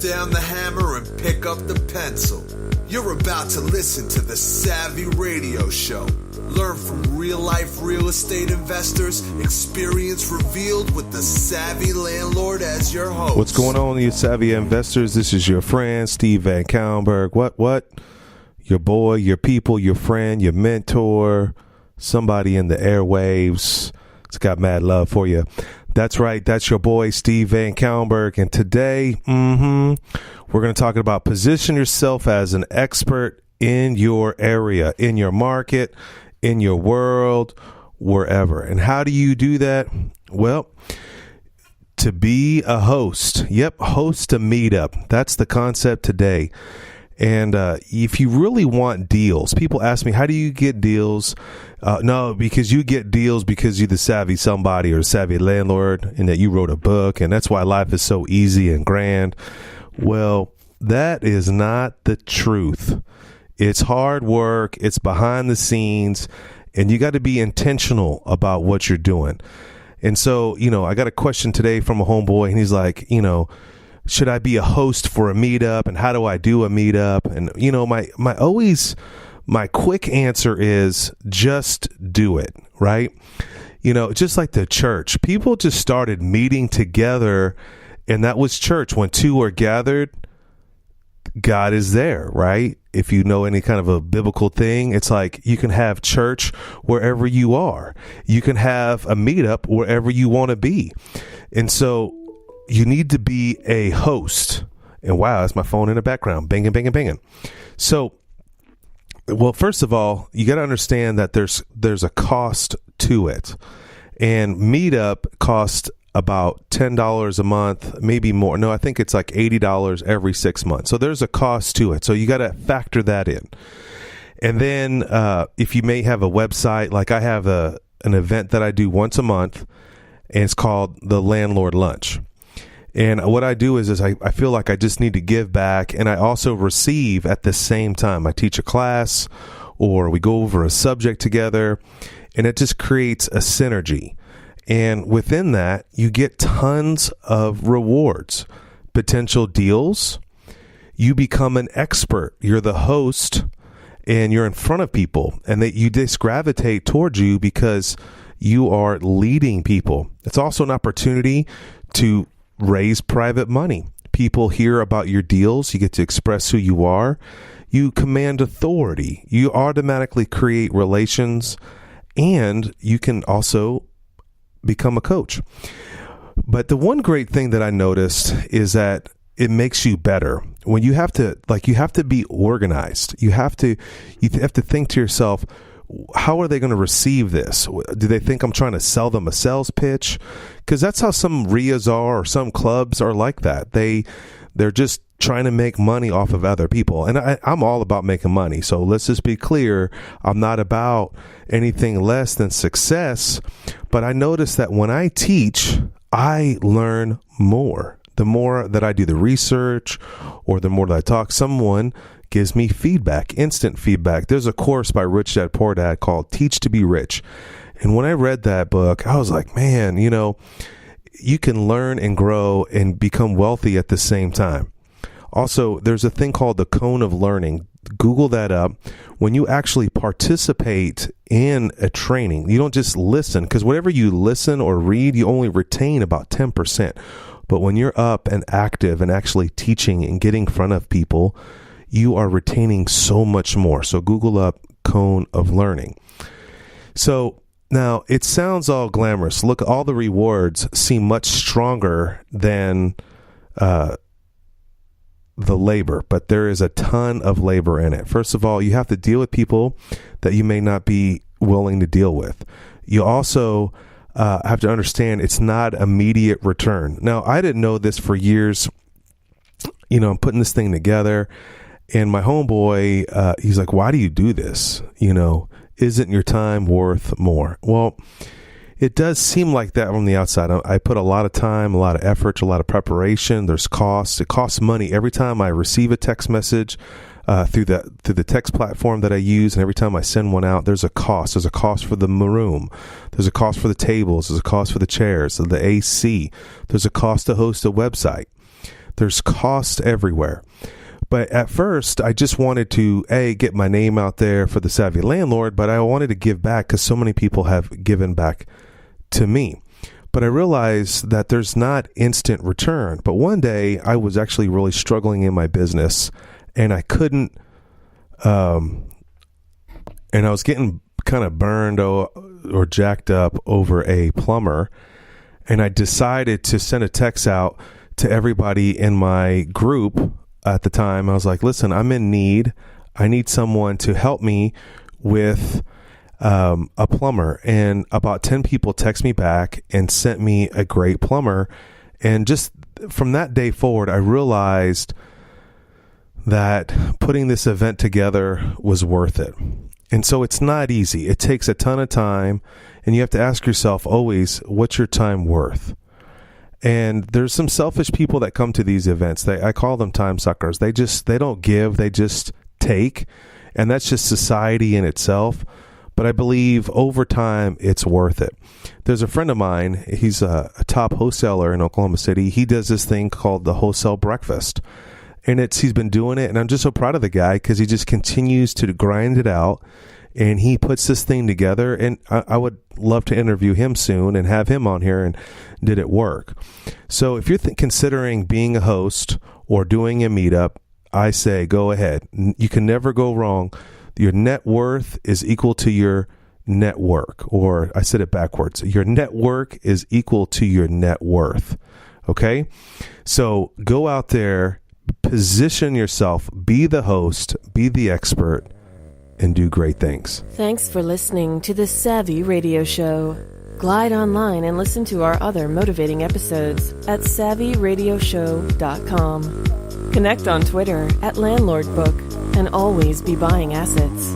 down the hammer and pick up the pencil. You're about to listen to the Savvy Radio Show. Learn from real-life real estate investors, experience revealed with the Savvy Landlord as your host. What's going on, you Savvy investors? This is your friend, Steve VanCauwenbergh. What? Your boy, your people, your friend, your mentor, somebody in the airwaves. It's got mad love for you. That's right. That's your boy, Steve VanCauwenbergh. And today, we're going to talk about position yourself as an expert in your area, in your market, in your world, wherever. And how do you do that? Well, to be a host. Yep, host a meetup. That's the concept today. And if you really want deals, people ask me, how do you get deals? No, because you get deals because you're the savvy somebody or savvy landlord and that you wrote a book. And that's why life is so easy and grand. Well, that is not the truth. It's hard work. It's behind the scenes. And you got to be intentional about what you're doing. And so, I got a question today from a homeboy and he's like, should I be a host for a meetup, and how do I do a meetup? And my quick answer is just do it, right? Just like the church, people just started meeting together, and that was church. When two are gathered, God is there, right? If you know any kind of a biblical thing, it's like you can have church wherever you are. You can have a meetup wherever you want to be. And so you need to be a host. And wow, that's my phone in the background. Banging, banging, banging. So, well, first of all, you got to understand that there's a cost to it. And meetup costs about $10 a month, maybe more. No, I think it's like $80 every 6 months. So there's a cost to it. So you got to factor that in. And then if you may have a website, like I have an event that I do once a month, and it's called the Landlord Lunch. And what I do is I feel like I just need to give back, and I also receive at the same time. I teach a class or we go over a subject together, and it just creates a synergy. And within that, you get tons of rewards, potential deals. You become an expert. You're the host, and you're in front of people, and you just gravitate towards you because you are leading people. It's also an opportunity to raise private money. People hear about your deals. You get to express who you are. You command authority. You automatically create relations, and you can also become a coach. But the one great thing that I noticed is that it makes you better. When you have to be organized. You have to think to yourself, how are they going to receive this? Do they think I'm trying to sell them a sales pitch? Because that's how some RIAs are, or some clubs are like that. They're just trying to make money off of other people. And I'm all about making money. So let's just be clear. I'm not about anything less than success. But I notice that when I teach, I learn more. The more that I do the research, or the more that I talk, someone gives me feedback, instant feedback. There's a course by Rich Dad Poor Dad called Teach to Be Rich. And when I read that book, I was like, man, you can learn and grow and become wealthy at the same time. Also, there's a thing called the cone of learning. Google that up. When you actually participate in a training, you don't just listen, because whatever you listen or read, you only retain about 10%. But when you're up and active and actually teaching and getting in front of people, you are retaining so much more. So Google up cone of learning. So now it sounds all glamorous. Look, all the rewards seem much stronger than the labor, but there is a ton of labor in it. First of all, you have to deal with people that you may not be willing to deal with. You also have to understand it's not immediate return. Now, I didn't know this for years. I'm putting this thing together. And my homeboy, he's like, why do you do this? Isn't your time worth more? Well, it does seem like that from the outside. I put a lot of time, a lot of effort, a lot of preparation. There's costs. It costs money every time I receive a text message through the text platform that I use, and every time I send one out, there's a cost. There's a cost for the room. There's a cost for the tables. There's a cost for the chairs, the AC. There's a cost to host a website. There's cost everywhere. But at first, I just wanted to, get my name out there for the Savvy Landlord, but I wanted to give back because so many people have given back to me. But I realized that there's not instant return. But one day, I was actually really struggling in my business, and I couldn't, and I was getting kind of burned or jacked up over a plumber, and I decided to send a text out to everybody in my group. At the time, I was like, listen, I'm in need. I need someone to help me with a plumber. And about 10 people text me back and sent me a great plumber. And just from that day forward, I realized that putting this event together was worth it. And so it's not easy. It takes a ton of time. And you have to ask yourself always, what's your time worth? And there's some selfish people that come to these events. I call them time suckers. They don't give, they just take. And that's just society in itself. But I believe over time, it's worth it. There's a friend of mine. He's a top wholesaler in Oklahoma City. He does this thing called the wholesale breakfast. And he's been doing it. And I'm just so proud of the guy because he just continues to grind it out. And he puts this thing together, and I would love to interview him soon and have him on here and did it work. So if you're considering being a host or doing a meetup, I say go ahead. You can never go wrong. Your net worth is equal to your network, or I said it backwards. Your network is equal to your net worth. Okay? So go out there, position yourself, be the host, be the expert, and do great things. Thanks for listening to the Savvy Radio Show. Glide online and listen to our other motivating episodes at savvyradioshow.com. Connect on Twitter at LandlordBook and always be buying assets.